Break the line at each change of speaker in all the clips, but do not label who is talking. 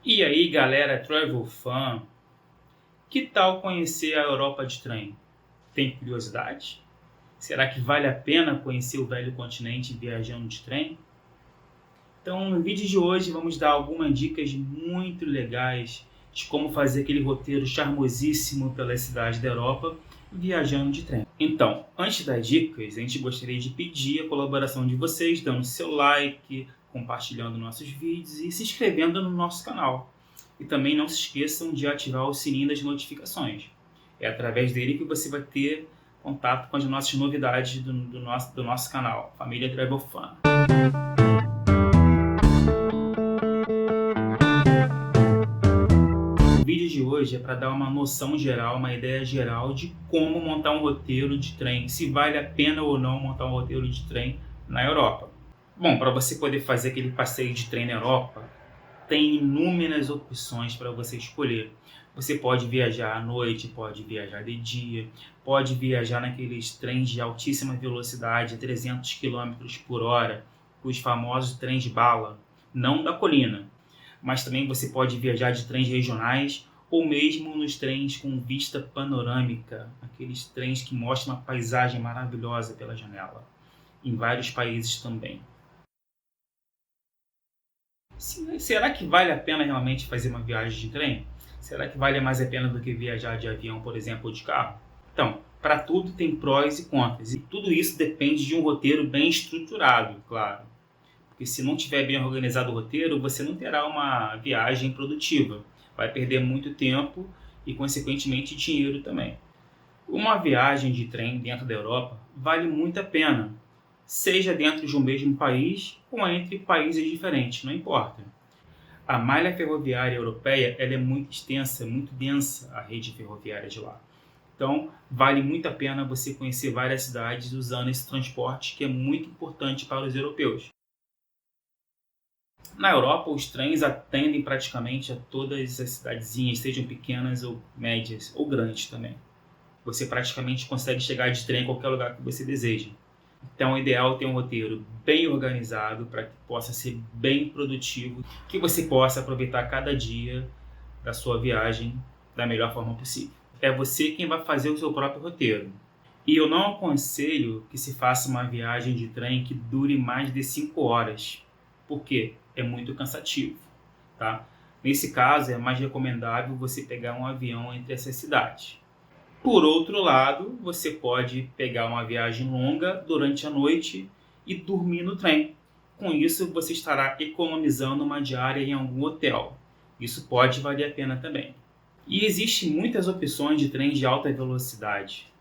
E aí, galera, travel fan, que tal conhecer a Europa de trem? Tem curiosidade? Será que vale a pena conhecer o velho continente viajando de trem? Então, no vídeo de hoje, vamos dar algumas dicas muito legais de como fazer aquele roteiro charmosíssimo pela cidade da Europa viajando de trem. Então, antes das dicas, a gente gostaria de pedir a colaboração de vocês, dando seu like, compartilhando nossos vídeos e se inscrevendo no nosso canal. E também não se esqueçam de ativar o sininho das notificações. É através dele que você vai ter contato com as nossas novidades do nosso canal, Família Travel Fan. O vídeo de hoje é para dar uma noção geral, uma ideia geral de como montar um roteiro de trem, se vale a pena ou não montar um roteiro de trem na Europa. Bom, para você poder fazer aquele passeio de trem na Europa, tem inúmeras opções para você escolher. Você pode viajar à noite, pode viajar de dia, pode viajar naqueles trens de altíssima velocidade, 300 km por hora, os famosos trens bala, não da colina. Mas também você pode viajar de trens regionais ou mesmo nos trens com vista panorâmica, aqueles trens que mostram uma paisagem maravilhosa pela janela, em vários países também. Será que vale a pena realmente fazer uma viagem de trem? Será que vale mais a pena do que viajar de avião, por exemplo, ou de carro? Então, para tudo tem prós e contras, e tudo isso depende de um roteiro bem estruturado, claro. Porque se não tiver bem organizado o roteiro, você não terá uma viagem produtiva. Vai perder muito tempo e, consequentemente, dinheiro também. Uma viagem de trem dentro da Europa vale muito a pena, seja dentro de um mesmo país ou entre países diferentes, não importa. A malha ferroviária europeia ela é muito extensa, muito densa, a rede ferroviária de lá. Então, vale muito a pena você conhecer várias cidades usando esse transporte que é muito importante para os europeus. Na Europa, os trens atendem praticamente a todas as cidadezinhas, sejam pequenas ou médias, ou grandes também. Você praticamente consegue chegar de trem em qualquer lugar que você deseja. Então, o ideal é ter um roteiro bem organizado para que possa ser bem produtivo, que você possa aproveitar cada dia da sua viagem da melhor forma possível. É você quem vai fazer o seu próprio roteiro. E eu não aconselho que se faça uma viagem de trem que dure mais de 5 horas. Por quê? É muito cansativo. Tá? Nesse caso, é mais recomendável você pegar um avião entre essas cidades. Por outro lado, você pode pegar uma viagem longa durante a noite e dormir no trem. Com isso, você estará economizando uma diária em algum hotel. Isso pode valer a pena também. E existem muitas opções de trens de alta velocidade,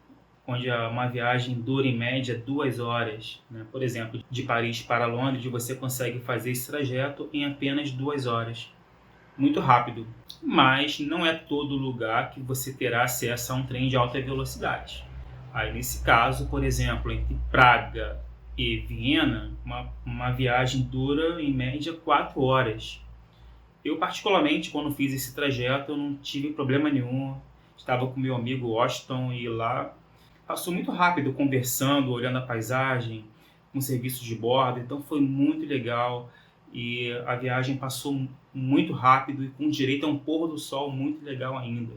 onde uma viagem dura em média 2 horas. Né? Por exemplo, de Paris para Londres, você consegue fazer esse trajeto em apenas 2 horas. Muito rápido, mas não é todo lugar que você terá acesso a um trem de alta velocidade. Aí, nesse caso, por exemplo, entre Praga e Viena, uma viagem dura em média 4 horas. Eu, particularmente, quando fiz esse trajeto, eu não tive problema nenhum. Estava com meu amigo Washington e lá passou muito rápido, conversando, olhando a paisagem, com serviço de bordo, então foi muito legal. E a viagem passou muito rápido e com direito a um pôr do sol muito legal ainda.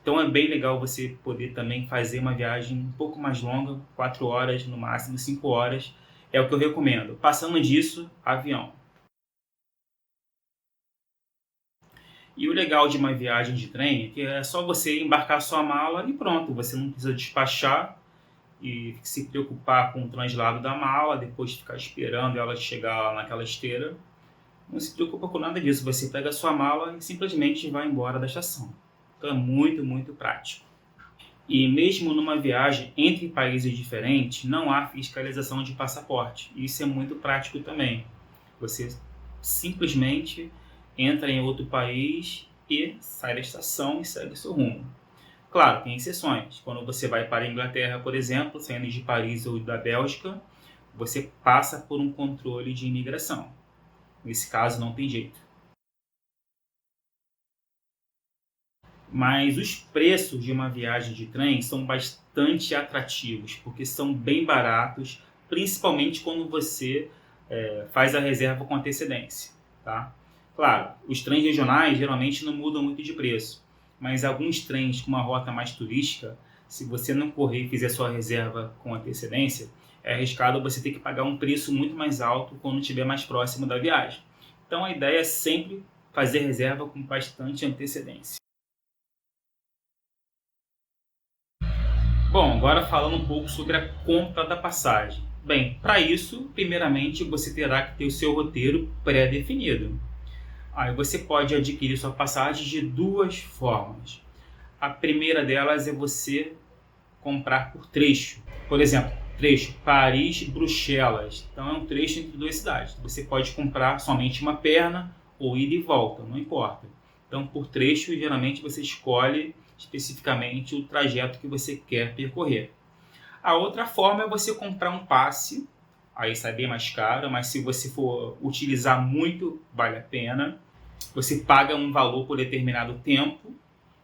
Então é bem legal você poder também fazer uma viagem um pouco mais longa, 4 horas, no máximo 5 horas, é o que eu recomendo. Passando disso, avião. E o legal de uma viagem de trem é que é só você embarcar sua mala e pronto, você não precisa despachar e se preocupar com o translado da mala, depois ficar esperando ela chegar lá naquela esteira. Não se preocupa com nada disso, você pega a sua mala e simplesmente vai embora da estação. Então é muito, muito prático. E mesmo numa viagem entre países diferentes, não há fiscalização de passaporte. Isso é muito prático também. Você simplesmente entra em outro país e sai da estação e segue o seu rumo. Claro, tem exceções. Quando você vai para a Inglaterra, por exemplo, saindo de Paris ou da Bélgica, você passa por um controle de imigração. Nesse caso, não tem jeito. Mas os preços de uma viagem de trem são bastante atrativos, porque são bem baratos, principalmente quando você faz a reserva com antecedência. Tá? Claro, os trens regionais geralmente não mudam muito de preço, mas alguns trens com uma rota mais turística, se você não correr e fizer sua reserva com antecedência, é arriscado você ter que pagar um preço muito mais alto quando estiver mais próximo da viagem. Então a ideia é sempre fazer reserva com bastante antecedência. Bom, agora falando um pouco sobre a compra da passagem. Bem, para isso, primeiramente você terá que ter o seu roteiro pré-definido. Aí você pode adquirir sua passagem de duas formas. A primeira delas é você comprar por trecho. Por exemplo, trecho Paris-Bruxelas. Então é um trecho entre duas cidades. Você pode comprar somente uma perna ou ida e volta, não importa. Então por trecho, geralmente você escolhe especificamente o trajeto que você quer percorrer. A outra forma é você comprar um passe, aí sai bem mais caro, mas se você for utilizar muito, vale a pena. Você paga um valor por determinado tempo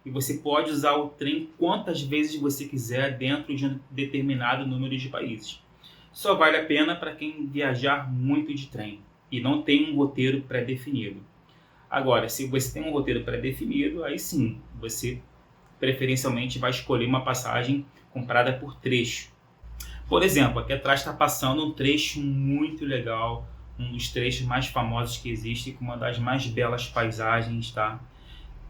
e você pode usar o trem quantas vezes você quiser dentro de um determinado número de países. Só vale a pena para quem viajar muito de trem e não tem um roteiro pré-definido. Agora, se você tem um roteiro pré-definido, aí sim, você preferencialmente vai escolher uma passagem comprada por trecho. Por exemplo, aqui atrás está passando um trecho muito legal, um dos trechos mais famosos que existe, com uma das mais belas paisagens, tá?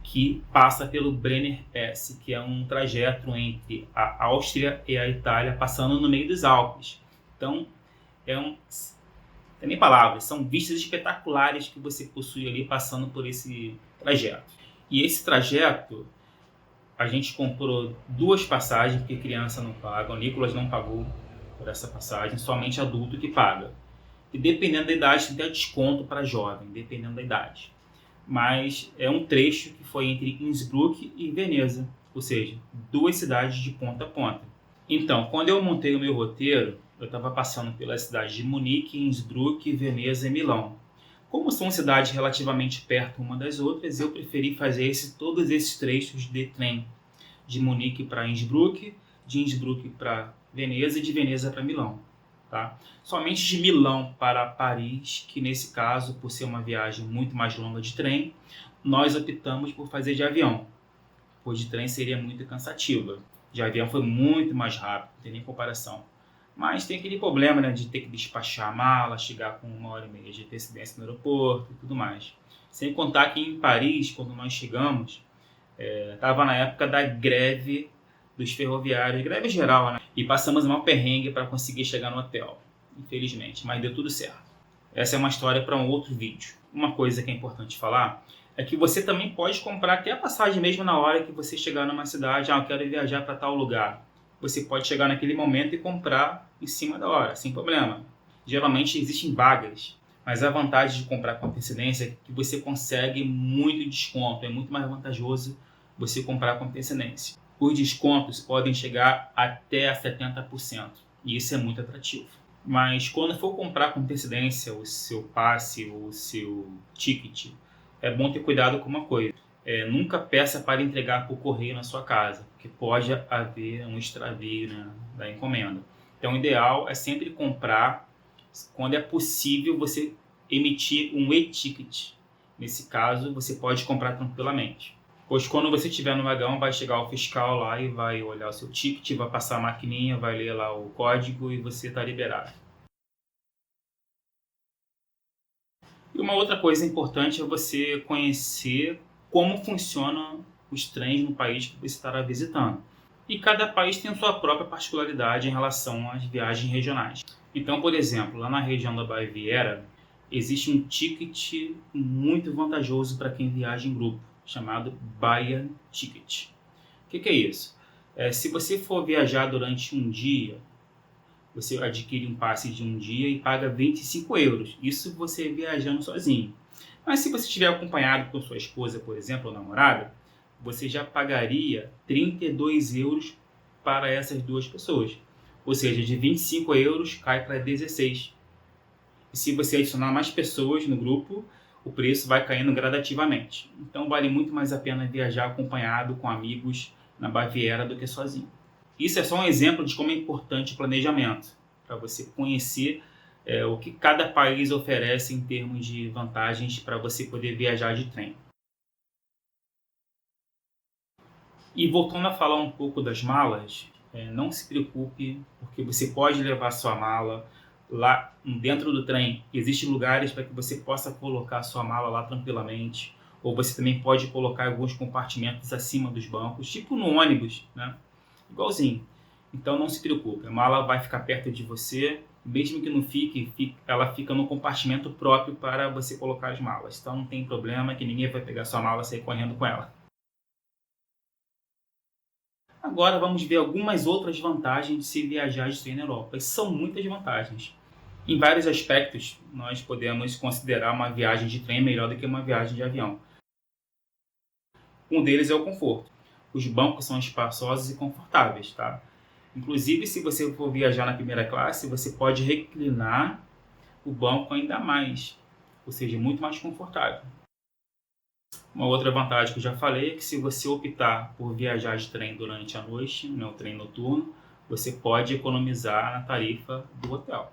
Que passa pelo Brenner Pass, que é um trajeto entre a Áustria e a Itália, passando no meio dos Alpes. Então, não tem nem palavras, são vistas espetaculares que você possui ali passando por esse trajeto. E esse trajeto, a gente comprou duas passagens, porque criança não paga, o Nicolas não pagou por essa passagem, somente adulto que paga. E dependendo da idade, tem até desconto para jovem, dependendo da idade. Mas é um trecho que foi entre Innsbruck e Veneza, ou seja, duas cidades de ponta a ponta. Então, quando eu montei o meu roteiro, eu estava passando pelas cidades de Munique, Innsbruck, Veneza e Milão. Como são cidades relativamente perto uma das outras, eu preferi fazer todos esses trechos de trem, de Munique para Innsbruck, de Innsbruck para Veneza e de Veneza para Milão. Tá? Somente de Milão para Paris, que nesse caso, por ser uma viagem muito mais longa de trem, nós optamos por fazer de avião, pois de trem seria muito cansativa. De avião foi muito mais rápido, não tem nem comparação. Mas tem aquele problema, né, de ter que despachar a mala, chegar com 1h30 de antecedência no aeroporto e tudo mais. Sem contar que em Paris, quando nós chegamos, estava na época da greve dos ferroviários, greve geral, né? E passamos um perrengue para conseguir chegar no hotel, infelizmente, mas deu tudo certo. Essa é uma história para um outro vídeo. Uma coisa que é importante falar é que você também pode comprar até a passagem mesmo na hora que você chegar numa cidade, eu quero viajar para tal lugar. Você pode chegar naquele momento e comprar em cima da hora, sem problema. Geralmente existem vagas, mas a vantagem de comprar com antecedência é que você consegue muito desconto, é muito mais vantajoso você comprar com antecedência. Os descontos podem chegar até a 70%, e isso é muito atrativo. Mas quando for comprar com antecedência o seu passe ou o seu ticket, é bom ter cuidado com uma coisa. Nunca peça para entregar por correio na sua casa, porque pode haver um extravio, né, da encomenda. Então o ideal é sempre comprar, quando é possível você emitir um e-ticket. Nesse caso, você pode comprar tranquilamente. Pois quando você estiver no vagão, vai chegar o fiscal lá e vai olhar o seu ticket, vai passar a maquininha, vai ler lá o código e você está liberado. E uma outra coisa importante é você conhecer como funcionam os trens no país que você estará visitando. E cada país tem a sua própria particularidade em relação às viagens regionais. Então, por exemplo, lá na região da Baviera, existe um ticket muito vantajoso para quem viaja em grupo, chamado Bayern Ticket. O que é isso? Se você for viajar durante um dia, você adquire um passe de um dia e paga 25 euros. Isso você viajando sozinho. Mas se você estiver acompanhado com sua esposa, por exemplo, ou namorada, você já pagaria 32 euros para essas duas pessoas. Ou seja, de 25 euros cai para 16. E se você adicionar mais pessoas no grupo, o preço vai caindo gradativamente. Então vale muito mais a pena viajar acompanhado com amigos na Baviera do que sozinho. Isso é só um exemplo de como é importante o planejamento, para você conhecer o que cada país oferece em termos de vantagens para você poder viajar de trem. E voltando a falar um pouco das malas, não se preocupe, porque você pode levar sua mala lá dentro do trem. Existem lugares para que você possa colocar sua mala lá tranquilamente, ou você também pode colocar alguns compartimentos acima dos bancos, tipo no ônibus, né? Igualzinho. Então não se preocupe, a mala vai ficar perto de você, mesmo que não fique, ela fica no compartimento próprio para você colocar as malas. Então não tem problema que ninguém vai pegar sua mala e sair correndo com ela. Agora vamos ver algumas outras vantagens de se viajar de trem na Europa. E são muitas vantagens. Em vários aspectos, nós podemos considerar uma viagem de trem melhor do que uma viagem de avião. Um deles é o conforto. Os bancos são espaçosos e confortáveis, tá? Inclusive, se você for viajar na primeira classe, você pode reclinar o banco ainda mais, ou seja, muito mais confortável. Uma outra vantagem que eu já falei é que se você optar por viajar de trem durante a noite, o trem noturno, você pode economizar na tarifa do hotel.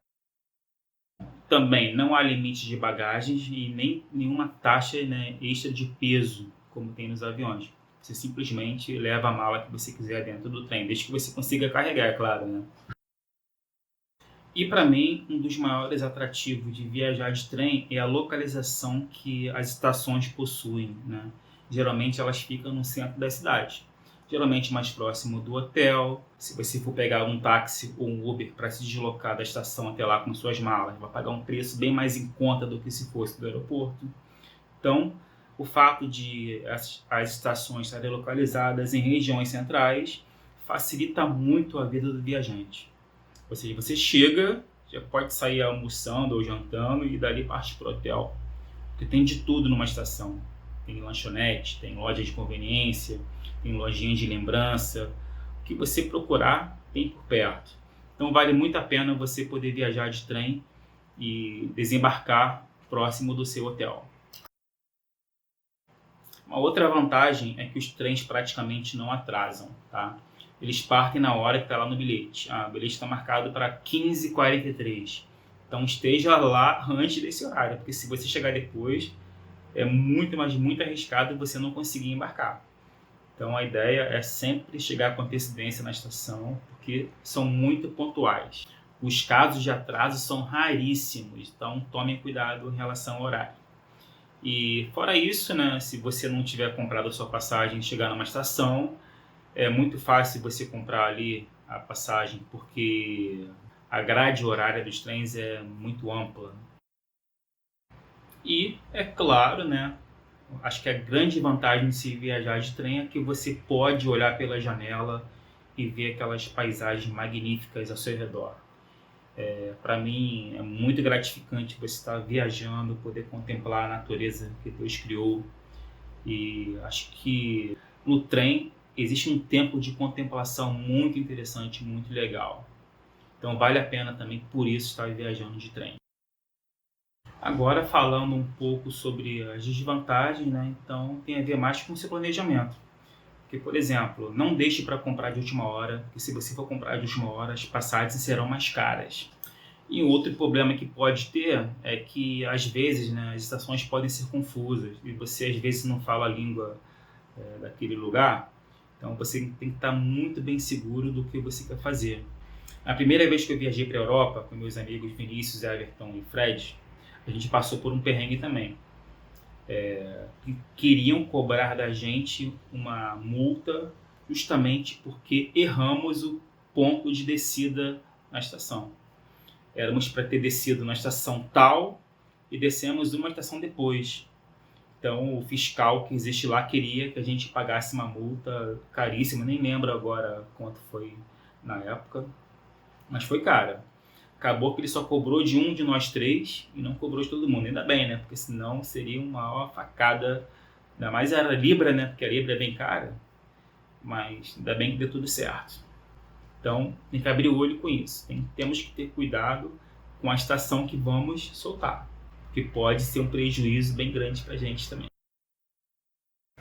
Também não há limite de bagagens e nem nenhuma taxa, extra de peso, como tem nos aviões. Você simplesmente leva a mala que você quiser dentro do trem, desde que você consiga carregar, é claro, né? E para mim, um dos maiores atrativos de viajar de trem é a localização que as estações possuem, né? Geralmente elas ficam no centro da cidade, geralmente mais próximo do hotel. Se você for pegar um táxi ou um Uber para se deslocar da estação até lá com suas malas, vai pagar um preço bem mais em conta do que se fosse do aeroporto. Então, o fato de as estações estarem localizadas em regiões centrais facilita muito a vida do viajante. Ou seja, você chega, já pode sair almoçando ou jantando e dali parte para o hotel. Porque tem de tudo numa estação. Tem lanchonete, tem loja de conveniência, tem lojinha de lembrança. O que você procurar tem por perto. Então vale muito a pena você poder viajar de trem e desembarcar próximo do seu hotel. Uma outra vantagem é que os trens praticamente não atrasam, tá? Eles partem na hora que está lá no bilhete. O bilhete está marcado para 15h43. Então esteja lá antes desse horário, porque se você chegar depois, é muito, mas muito arriscado você não conseguir embarcar. Então a ideia é sempre chegar com antecedência na estação, porque são muito pontuais. Os casos de atraso são raríssimos, então tomem cuidado em relação ao horário. E fora isso, né, se você não tiver comprado a sua passagem e chegar numa estação, é muito fácil você comprar ali a passagem, porque a grade horária dos trens é muito ampla. E, é claro, né, acho que a grande vantagem de se viajar de trem é que você pode olhar pela janela e ver aquelas paisagens magníficas ao seu redor. Para mim é muito gratificante você estar viajando, poder contemplar a natureza que Deus criou. E acho que no trem existe um tempo de contemplação muito interessante, muito legal. Então vale a pena também por isso estar viajando de trem. Agora falando um pouco sobre as desvantagens, né? Então tem a ver mais com o seu planejamento. Porque, por exemplo, não deixe para comprar de última hora, porque se você for comprar de última hora, as passagens serão mais caras. E outro problema que pode ter é que, às vezes, né, as estações podem ser confusas e você, às vezes, não fala a língua daquele lugar. Então, você tem que estar muito bem seguro do que você quer fazer. A primeira vez que eu viajei para a Europa, com meus amigos Vinícius, Everton e Fred, a gente passou por um perrengue também. Queriam cobrar da gente uma multa justamente porque erramos o ponto de descida na estação. Éramos para ter descido na estação tal e descemos uma estação depois. Então o fiscal que existe lá queria que a gente pagasse uma multa caríssima, nem lembro agora quanto foi na época, mas foi cara. Acabou que ele só cobrou de um de nós três e não cobrou de todo mundo. Ainda bem, né? Porque senão seria uma maior facada. Ainda mais era Libra, né? Porque a Libra é bem cara. Mas ainda bem que deu tudo certo. Então, tem que abrir o olho com isso. Temos que ter cuidado com a estação que vamos soltar. Porque pode ser um prejuízo bem grande pra gente também.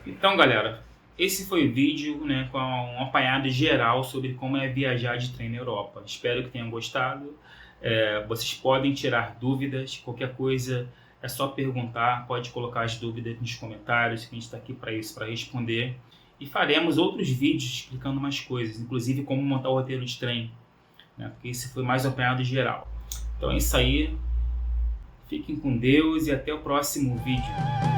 Então, galera, esse foi o vídeo, né, com um apanhado geral sobre como é viajar de trem na Europa. Espero que tenham gostado. Vocês podem tirar dúvidas, qualquer coisa é só perguntar, pode colocar as dúvidas nos comentários, que a gente está aqui para isso, para responder. E faremos outros vídeos explicando mais coisas, inclusive como montar o roteiro de trem, né? Porque esse foi mais apanhado geral. Então é isso aí, fiquem com Deus e até o próximo vídeo.